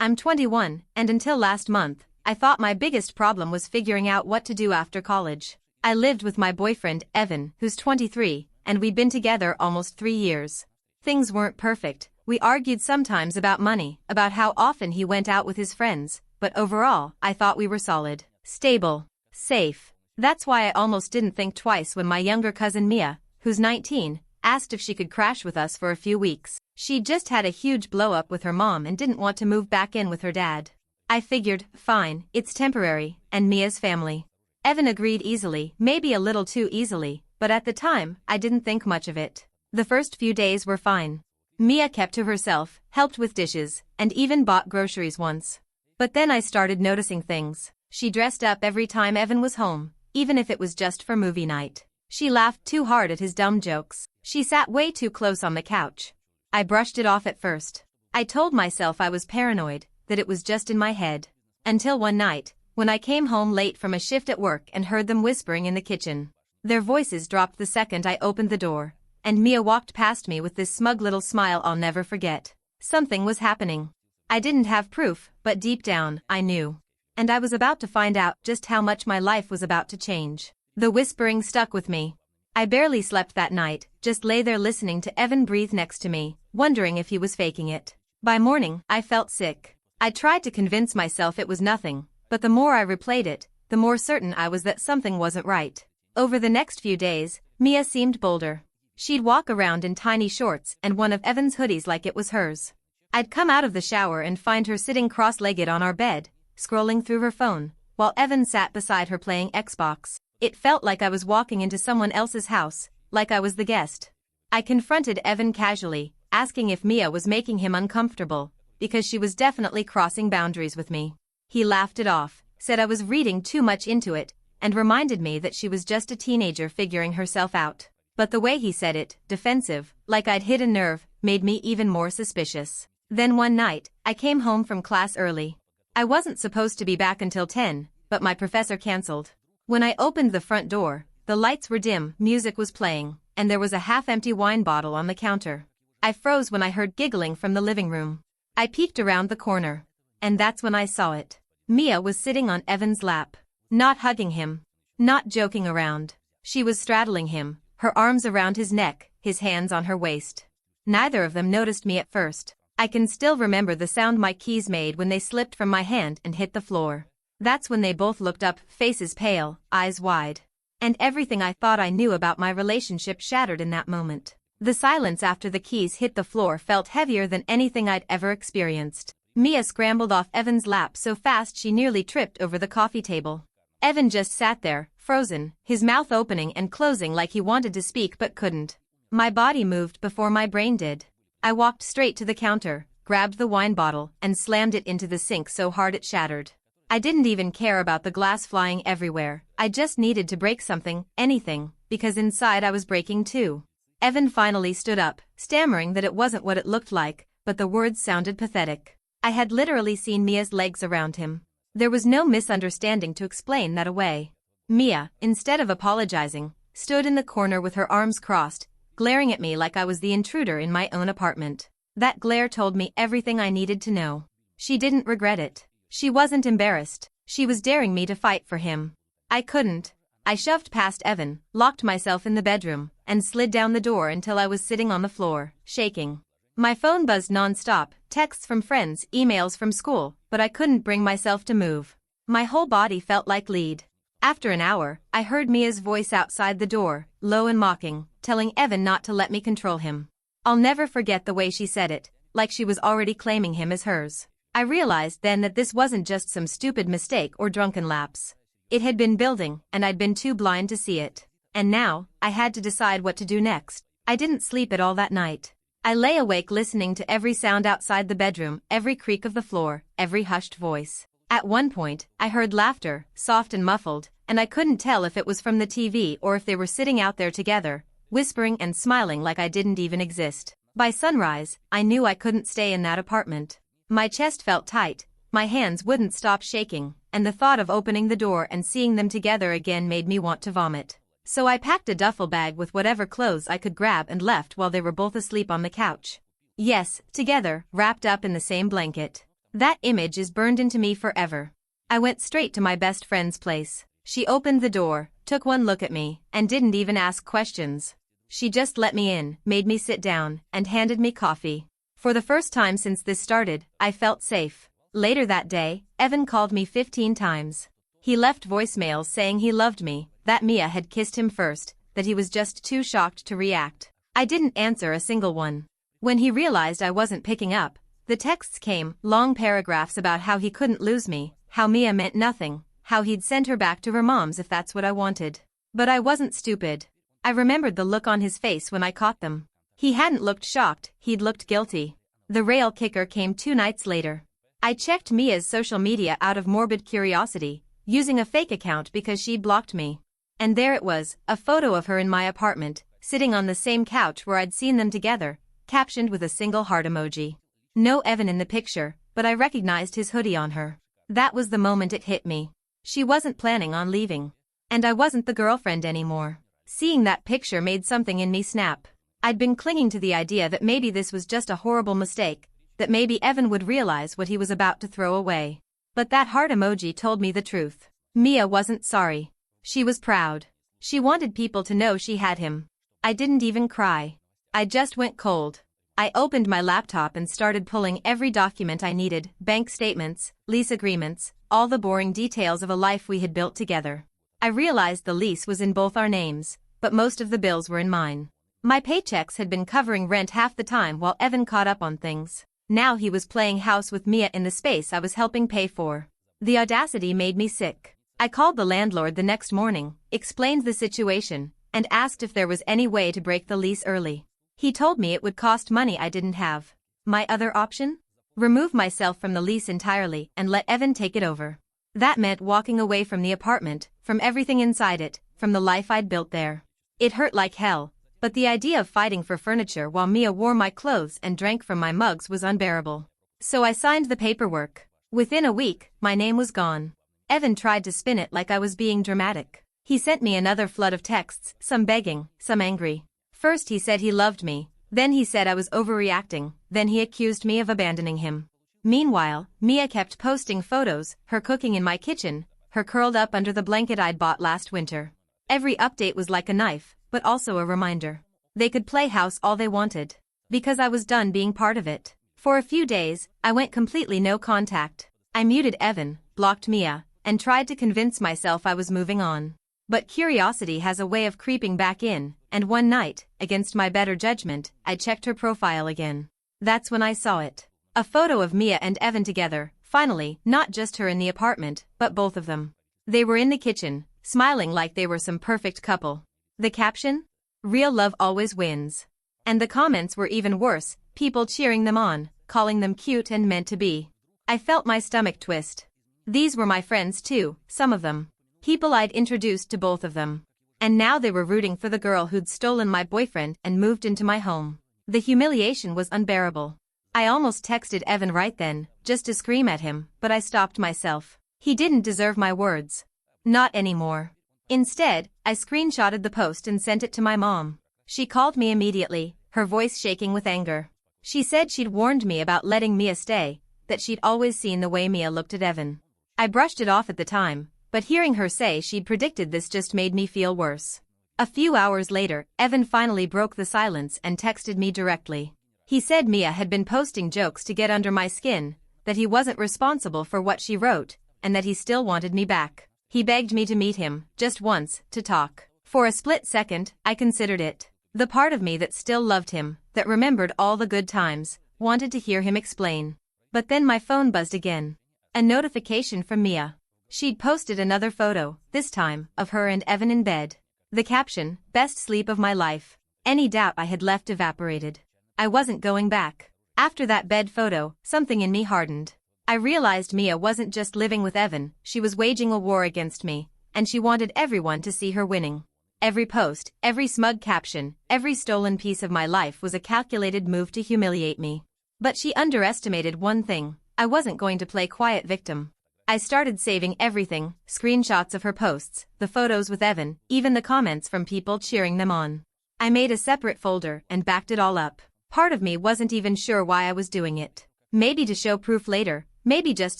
I'm 21, and until last month, I thought my biggest problem was figuring out what to do after college. I lived with my boyfriend, Evan, who's 23, and we'd been together almost 3 years. Things weren't perfect. We argued sometimes about money, about how often he went out with his friends, but overall, I thought we were solid, stable, safe. That's why I almost didn't think twice when my younger cousin Mia, who's 19, asked if she could crash with us for a few weeks. She'd just had a huge blow-up with her mom and didn't want to move back in with her dad. I figured, fine, it's temporary, and Mia's family. Evan agreed easily, maybe a little too easily, but at the time, I didn't think much of it. The first few days were fine. Mia kept to herself, helped with dishes, and even bought groceries once. But then I started noticing things. She dressed up every time Evan was home, even if it was just for movie night. She laughed too hard at his dumb jokes. She sat way too close on the couch. I brushed it off at first. I told myself I was paranoid, that it was just in my head. Until one night, when I came home late from a shift at work and heard them whispering in the kitchen. Their voices dropped the second I opened the door, and Mia walked past me with this smug little smile I'll never forget. Something was happening. I didn't have proof, but deep down, I knew. And I was about to find out just how much my life was about to change. The whispering stuck with me. I barely slept that night, just lay there listening to Evan breathe next to me, wondering if he was faking it. By morning, I felt sick. I tried to convince myself it was nothing, but the more I replayed it, the more certain I was that something wasn't right. Over the next few days, Mia seemed bolder. She'd walk around in tiny shorts and one of Evan's hoodies like it was hers. I'd come out of the shower and find her sitting cross-legged on our bed, scrolling through her phone, while Evan sat beside her playing Xbox. It felt like I was walking into someone else's house, like I was the guest. I confronted Evan casually, asking if Mia was making him uncomfortable, because she was definitely crossing boundaries with me. He laughed it off, said I was reading too much into it, and reminded me that she was just a teenager figuring herself out. But the way he said it, defensive, like I'd hit a nerve, made me even more suspicious. Then one night, I came home from class early. I wasn't supposed to be back until 10, but my professor canceled. When I opened the front door, the lights were dim, music was playing, and there was a half-empty wine bottle on the counter. I froze when I heard giggling from the living room. I peeked around the corner. And that's when I saw it. Mia was sitting on Evan's lap. Not hugging him. Not joking around. She was straddling him, her arms around his neck, his hands on her waist. Neither of them noticed me at first. I can still remember the sound my keys made when they slipped from my hand and hit the floor. That's when they both looked up, faces pale, eyes wide. And everything I thought I knew about my relationship shattered in that moment. The silence after the keys hit the floor felt heavier than anything I'd ever experienced. Mia scrambled off Evan's lap so fast she nearly tripped over the coffee table. Evan just sat there, frozen, his mouth opening and closing like he wanted to speak but couldn't. My body moved before my brain did. I walked straight to the counter, grabbed the wine bottle, and slammed it into the sink so hard it shattered. I didn't even care about the glass flying everywhere. I just needed to break something, anything, because inside I was breaking too. Evan finally stood up, stammering that it wasn't what it looked like, but the words sounded pathetic. I had literally seen Mia's legs around him. There was no misunderstanding to explain that away. Mia, instead of apologizing, stood in the corner with her arms crossed, glaring at me like I was the intruder in my own apartment. That glare told me everything I needed to know. She didn't regret it. She wasn't embarrassed. She was daring me to fight for him. I couldn't. I shoved past Evan, locked myself in the bedroom, and slid down the door until I was sitting on the floor, shaking. My phone buzzed non-stop, texts from friends, emails from school, but I couldn't bring myself to move. My whole body felt like lead. After an hour, I heard Mia's voice outside the door, low and mocking, telling Evan not to let me control him. I'll never forget the way she said it, like she was already claiming him as hers. I realized then that this wasn't just some stupid mistake or drunken lapse. It had been building, and I'd been too blind to see it. And now, I had to decide what to do next. I didn't sleep at all that night. I lay awake listening to every sound outside the bedroom, every creak of the floor, every hushed voice. At one point, I heard laughter, soft and muffled, and I couldn't tell if it was from the TV or if they were sitting out there together, whispering and smiling like I didn't even exist. By sunrise, I knew I couldn't stay in that apartment. My chest felt tight, my hands wouldn't stop shaking, and the thought of opening the door and seeing them together again made me want to vomit. So I packed a duffel bag with whatever clothes I could grab and left while they were both asleep on the couch. Yes, together, wrapped up in the same blanket. That image is burned into me forever. I went straight to my best friend's place. She opened the door, took one look at me, and didn't even ask questions. She just let me in, made me sit down, and handed me coffee. For the first time since this started, I felt safe. Later that day, Evan called me 15 times. He left voicemails saying he loved me, that Mia had kissed him first, that he was just too shocked to react. I didn't answer a single one. When he realized I wasn't picking up, the texts came, long paragraphs about how he couldn't lose me, how Mia meant nothing, how he'd send her back to her mom's if that's what I wanted. But I wasn't stupid. I remembered the look on his face when I caught them. He hadn't looked shocked, he'd looked guilty. The rail kicker came 2 nights later. I checked Mia's social media out of morbid curiosity, using a fake account because she'd blocked me. And there it was, a photo of her in my apartment, sitting on the same couch where I'd seen them together, captioned with a single heart emoji. No Evan in the picture, but I recognized his hoodie on her. That was the moment it hit me. She wasn't planning on leaving. And I wasn't the girlfriend anymore. Seeing that picture made something in me snap. I'd been clinging to the idea that maybe this was just a horrible mistake, that maybe Evan would realize what he was about to throw away. But that heart emoji told me the truth. Mia wasn't sorry. She was proud. She wanted people to know she had him. I didn't even cry. I just went cold. I opened my laptop and started pulling every document I needed, bank statements, lease agreements, all the boring details of a life we had built together. I realized the lease was in both our names, but most of the bills were in mine. My paychecks had been covering rent half the time while Evan caught up on things. Now he was playing house with Mia in the space I was helping pay for. The audacity made me sick. I called the landlord the next morning, explained the situation, and asked if there was any way to break the lease early. He told me it would cost money I didn't have. My other option? Remove myself from the lease entirely and let Evan take it over. That meant walking away from the apartment, from everything inside it, from the life I'd built there. It hurt like hell, but the idea of fighting for furniture while Mia wore my clothes and drank from my mugs was unbearable. So I signed the paperwork. Within a week, my name was gone. Evan tried to spin it like I was being dramatic. He sent me another flood of texts, some begging, some angry. First he said he loved me, then he said I was overreacting, then he accused me of abandoning him. Meanwhile, Mia kept posting photos, her cooking in my kitchen, her curled up under the blanket I'd bought last winter. Every update was like a knife, but also a reminder. They could play house all they wanted. Because I was done being part of it. For a few days, I went completely no contact. I muted Evan, blocked Mia, and tried to convince myself I was moving on. But curiosity has a way of creeping back in, and one night, against my better judgment, I checked her profile again. That's when I saw it. A photo of Mia and Evan together, finally, not just her in the apartment, but both of them. They were in the kitchen, smiling like they were some perfect couple. The caption? Real love always wins. And the comments were even worse, people cheering them on, calling them cute and meant to be. I felt my stomach twist. These were my friends too, some of them. People I'd introduced to both of them. And now they were rooting for the girl who'd stolen my boyfriend and moved into my home. The humiliation was unbearable. I almost texted Evan right then, just to scream at him, but I stopped myself. He didn't deserve my words. Not anymore. Instead, I screenshotted the post and sent it to my mom. She called me immediately, her voice shaking with anger. She said she'd warned me about letting Mia stay, that she'd always seen the way Mia looked at Evan. I brushed it off at the time, but hearing her say she'd predicted this just made me feel worse. A few hours later, Evan finally broke the silence and texted me directly. He said Mia had been posting jokes to get under my skin, that he wasn't responsible for what she wrote, and that he still wanted me back. He begged me to meet him, just once, to talk. For a split second, I considered it. The part of me that still loved him, that remembered all the good times, wanted to hear him explain. But then my phone buzzed again. A notification from Mia. She'd posted another photo, this time, of her and Evan in bed. The caption, best sleep of my life. Any doubt I had left evaporated. I wasn't going back. After that bed photo, something in me hardened. I realized Mia wasn't just living with Evan, she was waging a war against me, and she wanted everyone to see her winning. Every post, every smug caption, every stolen piece of my life was a calculated move to humiliate me. But she underestimated one thing, I wasn't going to play quiet victim. I started saving everything, screenshots of her posts, the photos with Evan, even the comments from people cheering them on. I made a separate folder and backed it all up. Part of me wasn't even sure why I was doing it. Maybe to show proof later, maybe just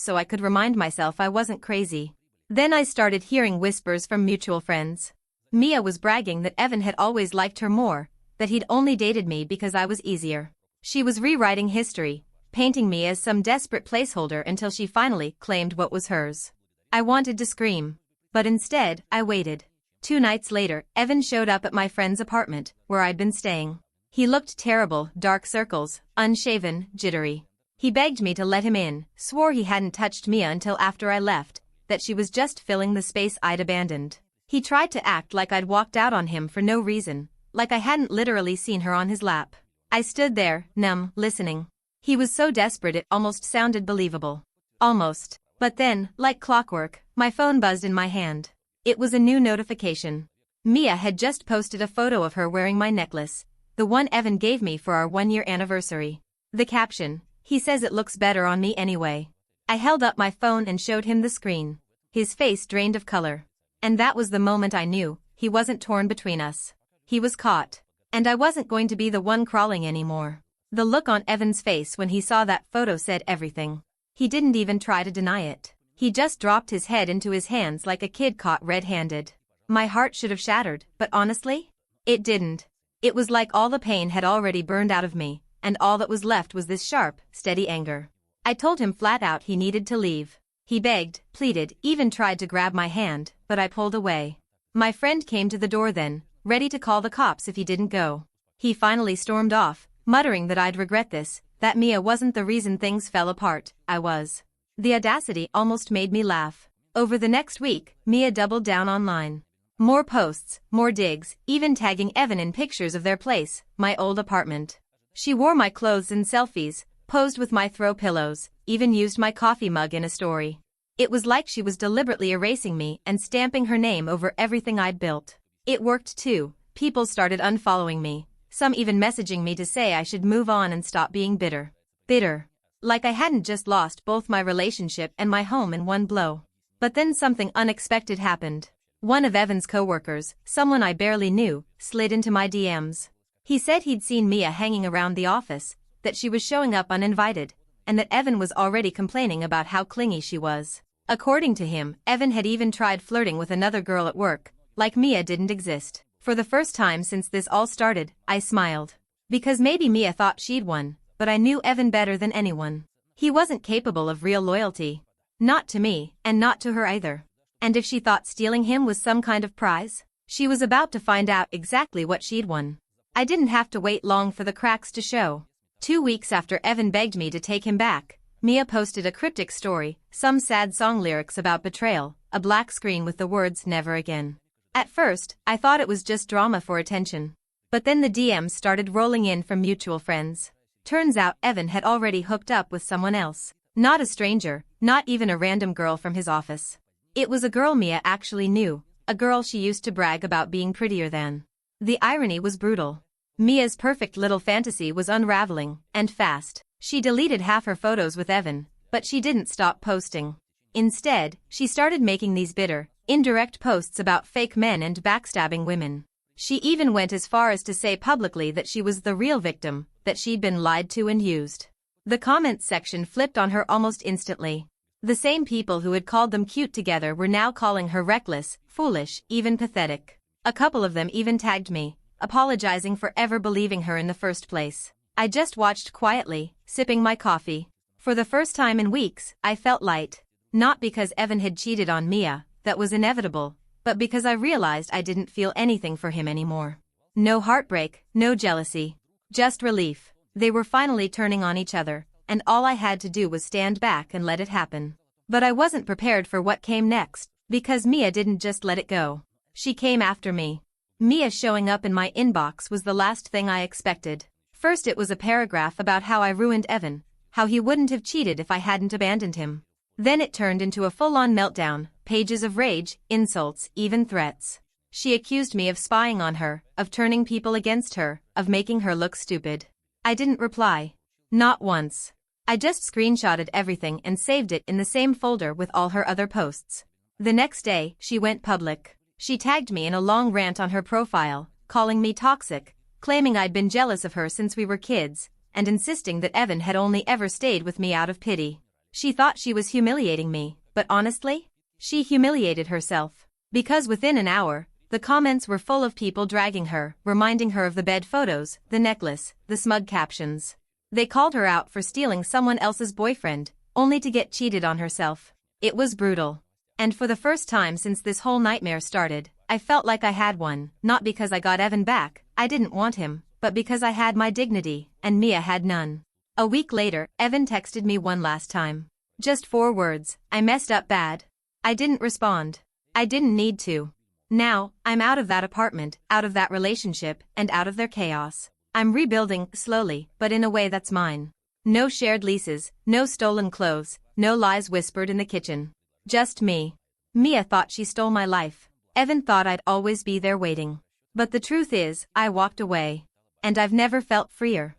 so I could remind myself I wasn't crazy. Then I started hearing whispers from mutual friends. Mia was bragging that Evan had always liked her more, that he'd only dated me because I was easier. She was rewriting history, painting me as some desperate placeholder until she finally claimed what was hers. I wanted to scream. But instead, I waited. 2 nights later, Evan showed up at my friend's apartment, where I'd been staying. He looked terrible, dark circles, unshaven, jittery. He begged me to let him in, swore he hadn't touched Mia until after I left, that she was just filling the space I'd abandoned. He tried to act like I'd walked out on him for no reason, like I hadn't literally seen her on his lap. I stood there, numb, listening. He was so desperate it almost sounded believable. Almost. But then, like clockwork, my phone buzzed in my hand. It was a new notification. Mia had just posted a photo of her wearing my necklace, the one Evan gave me for our 1-year anniversary. The caption, "He says it looks better on me anyway." I held up my phone and showed him the screen. His face drained of color. And that was the moment I knew, he wasn't torn between us. He was caught. And I wasn't going to be the one crawling anymore. The look on Evan's face when he saw that photo said everything. He didn't even try to deny it. He just dropped his head into his hands like a kid caught red-handed. My heart should have shattered, but honestly, it didn't. It was like all the pain had already burned out of me, and all that was left was this sharp, steady anger. I told him flat out he needed to leave. He begged, pleaded, even tried to grab my hand, but I pulled away. My friend came to the door then, ready to call the cops if he didn't go. He finally stormed off, muttering that I'd regret this, that Mia wasn't the reason things fell apart, I was. The audacity almost made me laugh. Over the next week, Mia doubled down online. More posts, more digs, even tagging Evan in pictures of their place, my old apartment. She wore my clothes in selfies, posed with my throw pillows, even used my coffee mug in a story. It was like she was deliberately erasing me and stamping her name over everything I'd built. It worked too. People started unfollowing me, some even messaging me to say I should move on and stop being bitter. Bitter. Like I hadn't just lost both my relationship and my home in one blow. But then something unexpected happened. One of Evan's coworkers, someone I barely knew, slid into my DMs. He said he'd seen Mia hanging around the office, that she was showing up uninvited, and that Evan was already complaining about how clingy she was. According to him, Evan had even tried flirting with another girl at work, like Mia didn't exist. For the first time since this all started, I smiled. Because maybe Mia thought she'd won, but I knew Evan better than anyone. He wasn't capable of real loyalty. Not to me, and not to her either. And if she thought stealing him was some kind of prize, she was about to find out exactly what she'd won. I didn't have to wait long for the cracks to show. 2 weeks after Evan begged me to take him back, Mia posted a cryptic story, some sad song lyrics about betrayal, a black screen with the words "never again." At first, I thought it was just drama for attention. But then the DMs started rolling in from mutual friends. Turns out Evan had already hooked up with someone else. Not a stranger, not even a random girl from his office. It was a girl Mia actually knew, a girl she used to brag about being prettier than. The irony was brutal. Mia's perfect little fantasy was unraveling, and fast. She deleted half her photos with Evan, but she didn't stop posting. Instead, she started making these bitter, indirect posts about fake men and backstabbing women. She even went as far as to say publicly that she was the real victim, that she'd been lied to and used. The comments section flipped on her almost instantly. The same people who had called them cute together were now calling her reckless, foolish, even pathetic. A couple of them even tagged me, apologizing for ever believing her in the first place. I just watched quietly, sipping my coffee. For the first time in weeks, I felt light. Not because Evan had cheated on Mia, that was inevitable, but because I realized I didn't feel anything for him anymore. No heartbreak, no jealousy. Just relief. They were finally turning on each other, and all I had to do was stand back and let it happen. But I wasn't prepared for what came next, because Mia didn't just let it go. She came after me. Mia showing up in my inbox was the last thing I expected. First it was a paragraph about how I ruined Evan, how he wouldn't have cheated if I hadn't abandoned him. Then it turned into a full-on meltdown, pages of rage, insults, even threats. She accused me of spying on her, of turning people against her, of making her look stupid. I didn't reply. Not once. I just screenshotted everything and saved it in the same folder with all her other posts. The next day, she went public. She tagged me in a long rant on her profile, calling me toxic, claiming I'd been jealous of her since we were kids, and insisting that Evan had only ever stayed with me out of pity. She thought she was humiliating me, but honestly, she humiliated herself. Because within an hour, the comments were full of people dragging her, reminding her of the bed photos, the necklace, the smug captions. They called her out for stealing someone else's boyfriend, only to get cheated on herself. It was brutal. And for the first time since this whole nightmare started, I felt like I had one, not because I got Evan back, I didn't want him, but because I had my dignity, and Mia had none. A week later, Evan texted me one last time. Just 4 words, I messed up bad. I didn't respond. I didn't need to. Now, I'm out of that apartment, out of that relationship, and out of their chaos. I'm rebuilding, slowly, but in a way that's mine. No shared leases, no stolen clothes, no lies whispered in the kitchen. Just me. Mia thought she stole my life. Evan thought I'd always be there waiting. But the truth is, I walked away. And I've never felt freer.